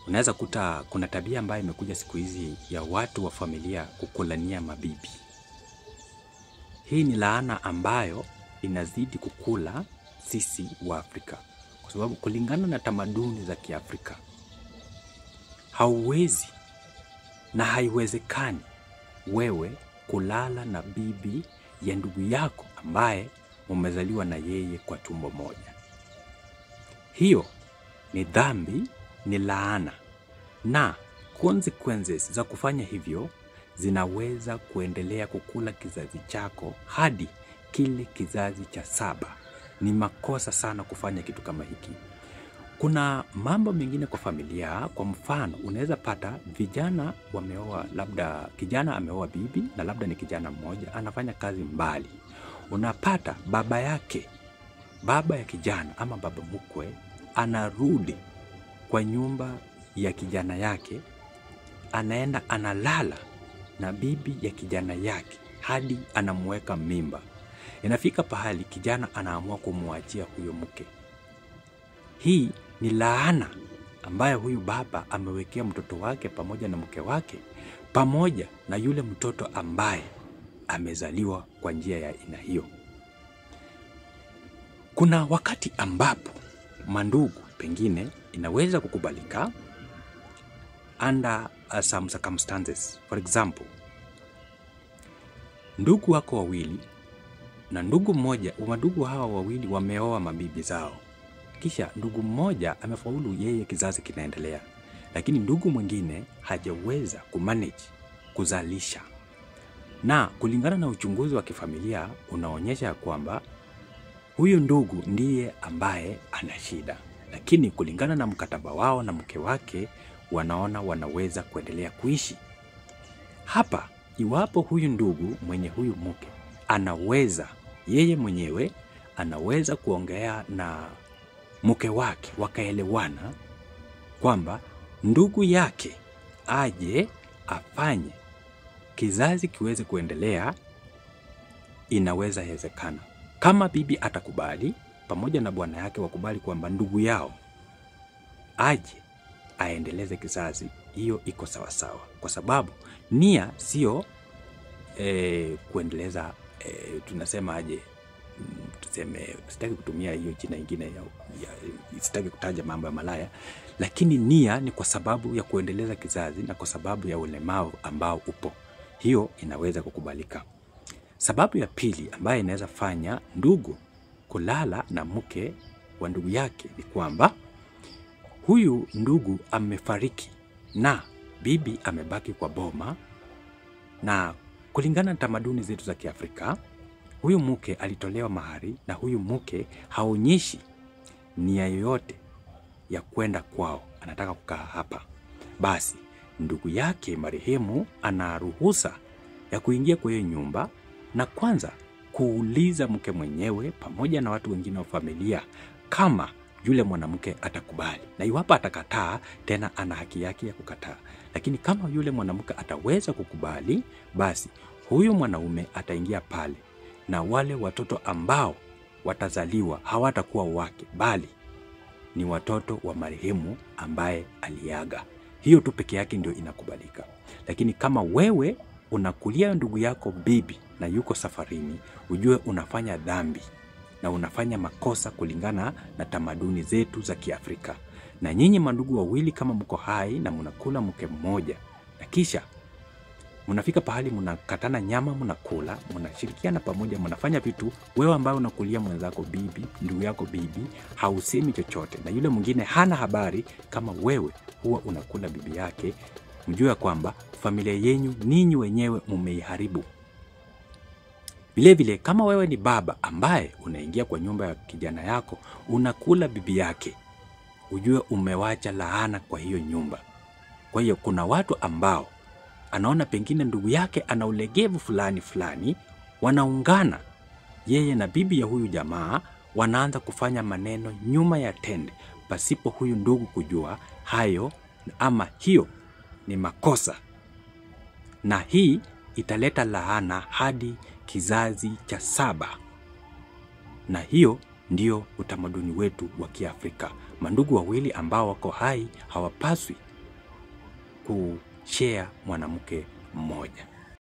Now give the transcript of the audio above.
unaweza kuta kuna tabia ambayo imekuja siku hizi ya watu wa familia kukulania mabibi. Hii ni laana ambayo inazidi kukula sisi wa Afrika. Kwa sababu kulingana na tamaduni za Kiafrika, hauwezi na haiwezekani wewe kulala na bibi ya ndugu yako ambaye umezaliwa na yeye kwa tumbo moja. Hiyo ni dhambi, ni laana, na consequences za kufanya hivyo zinaweza kuendelea kukula kizazi chako hadi kile kizazi cha 7. Ni makosa sana kufanya kitu kama hiki. Kuna mambo mengine kwa familia. Kwa mfano, unaweza pata vijana wameoa, labda kijana ameoa bibi na labda ni kijana mmoja anafanya kazi mbali. Unapata baba ya kijana ama baba mkwe anarudi kwa nyumba ya kijana yake, anaenda analala na bibi ya kijana yake hadi anamweka mimba. Inafika pahali kijana anaamua kumwachia huyo mke. Hii ni laana ambayo huyu baba amewekea mtoto wake pamoja na mke wake pamoja na yule mtoto ambaye amezaliwa kwa njia ya aina hiyo. Kuna wakati ambapo mandugu pengine inaweza kukubalika under some circumstances. For example, ndugu wako wawili na ndugu mmoja, madugu hawa wawili wameoa mabibi zao. Kisha ndugu mmoja amefaulu, yeye kizazi kinaendelea, lakini ndugu mwingine hajaweza kumanage kuzalisha. Na kulingana na uchunguzi wa kifamilia unaonyesha kwamba huyu ndugu ndiye ambaye ana shida, lakini kulingana na mkataba wao na mke wake wanaona wanaweza kuendelea kuishi. Hapa iwapo huyu ndugu mwenye huyu mke anaweza, yeye mwenyewe anaweza kuongea na mke wake wakaelewana kwamba ndugu yake aje afanye kizazi kiweze kuendelea, inaweza hezekana. Kama bibi atakubali pamoja na bwana yake wakubali kwamba ndugu yao aje aendeleze kizazi, hiyo iko sawa sawa, kwa sababu nia sio kuendeleza tunasema aje, tuseme, sitaki kutumia hiyo jina nyingine sitaki kutaja mambo ya malaya, lakini nia ni kwa sababu ya kuendeleza kizazi na kwa sababu ya ulemavu ambao upo. Hiyo inaweza kukubalika. Sababu ya pili ambayo inaweza fanya ndugu kulala na mke wa ndugu yake ni kwamba huyu ndugu amefariki na bibi amebaki kwa boma, na kulingana na tamaduni zetu za Kiafrika, huyu mke alitolewa mahari na huyu mke haonyeshi nia yoyote ya kwenda kwao, anataka kukaa hapa. Basi ndugu yake marehemu ana ruhusa ya kuingia kwa hiyo nyumba na kwanza kuuliza mke mwenyewe pamoja na watu wengine wa familia kama yule mwanamke atakubali, na iwapo atakataa, tena ana haki yake ya kukataa. Lakini kama yule mwanamke ataweza kukubali, basi huyu mwanaume ataingia pale, na wale watoto ambao watazaliwa hawatakuwa wake, bali ni watoto wa marehemu ambaye aliaga. Hiyo tu peke yake ndio inakubalika. Lakini kama wewe unakulia ndugu yako bibi na yuko safarini, ujue unafanya dhambi na unafanya makosa kulingana na tamaduni zetu za Kiafrika. Na nyinyi mandugu wawili kama mko hai na mnakula mke mmoja, na kisha mnafika pahali mnakatana nyama, mnakula, mnashirikiana pamoja, mnafanya vitu, wewe ambaye unakulia mwenzako bibi, ndugu yako bibi, hausemi chochote, na yule mwingine hana habari kama wewe huwa unakula bibi yake, mjue kwamba familia yenu ninyi wenyewe mumeiharibu. Vile vile kama wewe ni baba ambaye unaingia kwa nyumba ya kijana yako unakula bibi yake, ujue umewacha laana kwa hiyo nyumba. Kwa hiyo kuna watu ambao anaona pengine ndugu yake ana ulegevu fulani, wanaungana yeye na bibi ya huyu jamaa, wanaanza kufanya maneno nyuma ya tende pasipo huyu ndugu kujua hayo, ama hiyo ni makosa, na hii italeta laana hadi kizazi cha 7. Na hiyo ndio utamaduni wetu wa Kiafrika. Mandugu wawili ambao wako hai hawapaswi kushare mwanamke mmoja.